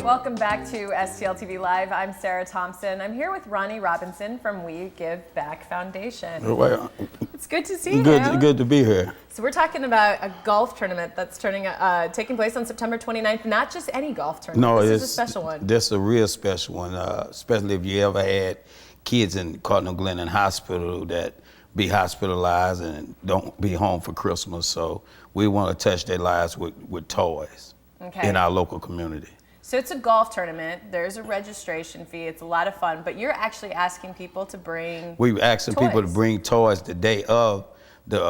Welcome back to STL TV Live. I'm Sarah Thompson. I'm here with Ronnie Robinson from We Give Back Foundation. Well, it's good to see you. Good to be here. So we're talking about a golf tournament that's taking place on September 29th. Not just any golf tournament. No, this is a special one. This is a real special one, especially if you ever had kids in Cardinal Glennon Hospital that be hospitalized and don't be home for Christmas. So we want to touch their lives with toys in our local community. So it's a golf tournament. There's a registration fee. It's a lot of fun, but you're actually asking people to bring We're asking toys. people to bring toys the day of the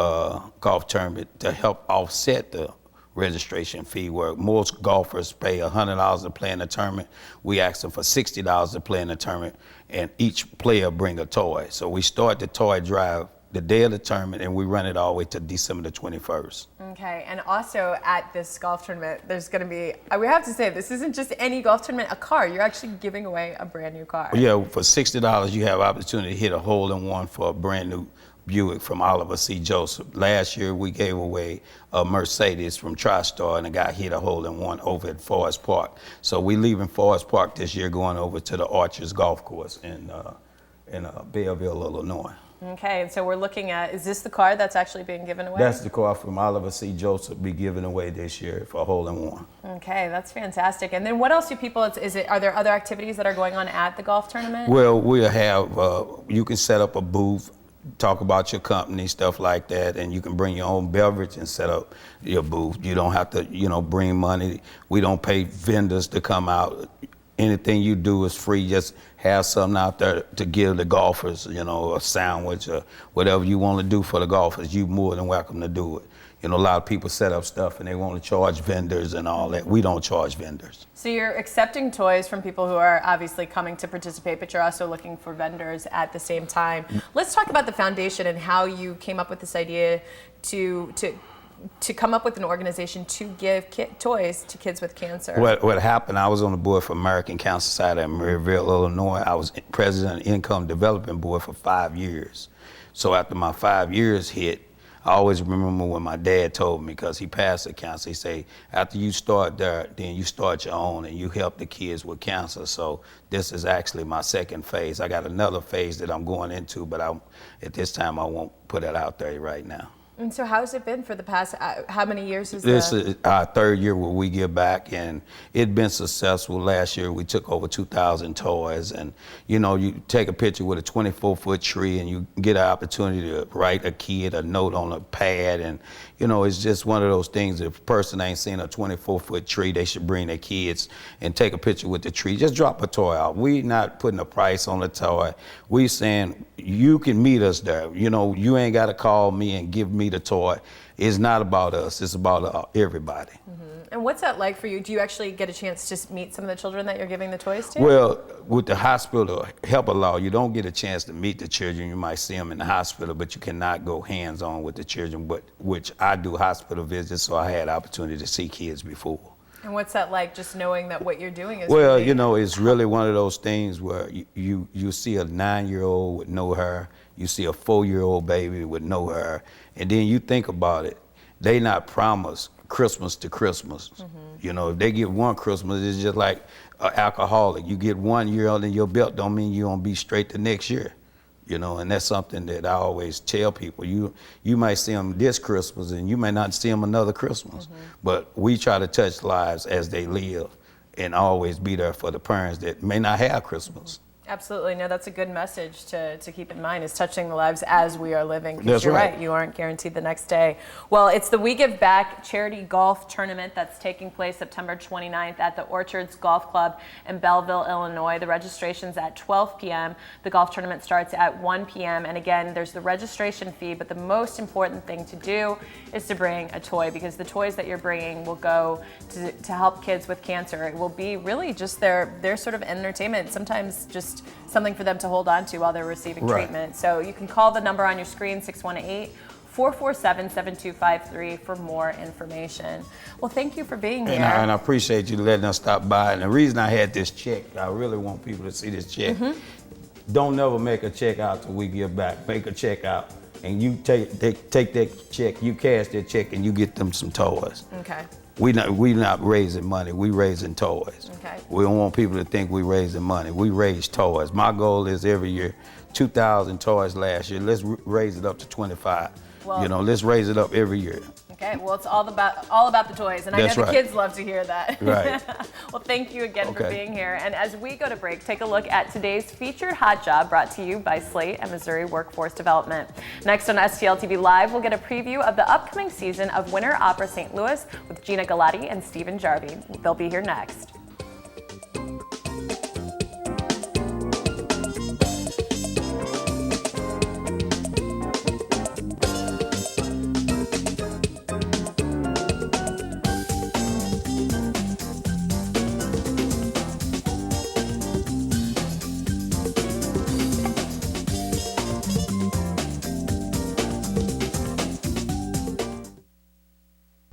golf tournament to help offset the registration fee, where most golfers pay $100 to play in the tournament. We ask them for $60 to play in the tournament, and each player bring a toy. So we start the toy drive the day of the tournament, and we run it all the way to December the 21st. Okay, and also at this golf tournament, there's going to be, we have to say, this isn't just any golf tournament, a car. You're actually giving away a brand new car. Yeah, for $60, you have opportunity to hit a hole-in-one for a brand new Buick from Oliver C. Joseph. Last year, we gave away a Mercedes from TriStar, and a guy hit a hole-in-one over at Forest Park. So we leaving Forest Park this year, going over to the Archers Golf Course in Belleville, Illinois. Okay, and so we're looking at, is this the car that's actually being given away? That's the car from Oliver C. Joseph be given away this year for a hole-in-one. Okay, that's fantastic. And then what else do people, are there other activities that are going on at the golf tournament? Well, we'll have, you can set up a booth, talk about your company, stuff like that, and you can bring your own beverage and set up your booth. You don't have to, bring money. We don't pay vendors to come out. Anything you do is free. Just have something out there to give the golfers, a sandwich or whatever you want to do for the golfers. You're more than welcome to do it. A lot of people set up stuff and they want to charge vendors and all that. We don't charge vendors. So you're accepting toys from people who are obviously coming to participate, but you're also looking for vendors at the same time. Let's talk about the foundation and how you came up with this idea to come up with an organization to give toys to kids with cancer. What happened, I was on the board for American Cancer Society in Maryville, Illinois. I was president of the Income Development Board for 5 years. So after my 5 years hit, I always remember when my dad told me, because he passed of cancer, he said, after you start there, then you start your own and you help the kids with cancer. So this is actually my second phase. I got another phase that I'm going into, but at this time I won't put it out there right now. And so how's it been for the past, how many years is this? This is our third year where We Give Back, and it's been successful. Last year we took over 2,000 toys, and you take a picture with a 24-foot tree and you get an opportunity to write a kid a note on a pad, and it's just one of those things. If a person ain't seen a 24-foot tree, they should bring their kids and take a picture with the tree. Just drop a toy out. We not putting a price on the toy. We saying you can meet us there. You ain't got to call me and give me the toy. It's not about us. It's about everybody. Mm-hmm. And what's that like for you? Do you actually get a chance to meet some of the children that you're giving the toys to? Well, with the hospital help law, you don't get a chance to meet the children. You might see them in the hospital, but you cannot go hands-on with the children, which I do hospital visits, so I had opportunity to see kids before. And what's that like, just knowing that what you're doing is well, really it's really one of those things where you see a 9-year-old with no hair, you see a 4-year-old baby with no hair, and then you think about it, they not promised Christmas to Christmas. Mm-hmm. If they get one Christmas, it's just like an alcoholic. You get 1 year under your belt, don't mean you're gonna be straight the next year. And that's something that I always tell people. You might see them this Christmas and you may not see them another Christmas. Mm-hmm. But we try to touch lives as they live and always be there for the parents that may not have Christmas. Mm-hmm. Absolutely. No, that's a good message to keep in mind, is touching the lives as we are living. That's you're right. You aren't guaranteed the next day. Well, it's the We Give Back charity golf tournament that's taking place September 29th at the Orchards Golf Club in Belleville, Illinois. The registration's at 12 p.m. The golf tournament starts at 1 p.m. And again, there's the registration fee, but the most important thing to do is to bring a toy, because the toys that you're bringing will go to help kids with cancer. It will be really just their sort of entertainment, sometimes just something for them to hold on to while they're receiving treatment. So you can call the number on your screen, 618-447-7253 for more information. Well, thank you for being here. And I appreciate you letting us stop by. And the reason I had this check, I really want people to see this check. Mm-hmm. Don't never make a check out till We Give Back. Make a check out, and you take that check, you cash that check, and you get them some toys. Okay. We not raising money. We raising toys. Okay. We don't want people to think we raising money. We raise toys. My goal is every year, 2,000 toys last year. Let's raise it up to 25. Well, let's raise it up every year. Okay, well, it's all about the toys, and I know That's the right. kids love to hear that. Right. Well, thank you again for Okay. being here. And as we go to break, take a look at today's featured hot job brought to you by Slate and Missouri Workforce Development. Next on STL TV Live, we'll get a preview of the upcoming season of Winter Opera St. Louis with Gina Galati and Stephen Jarvie. They'll be here next.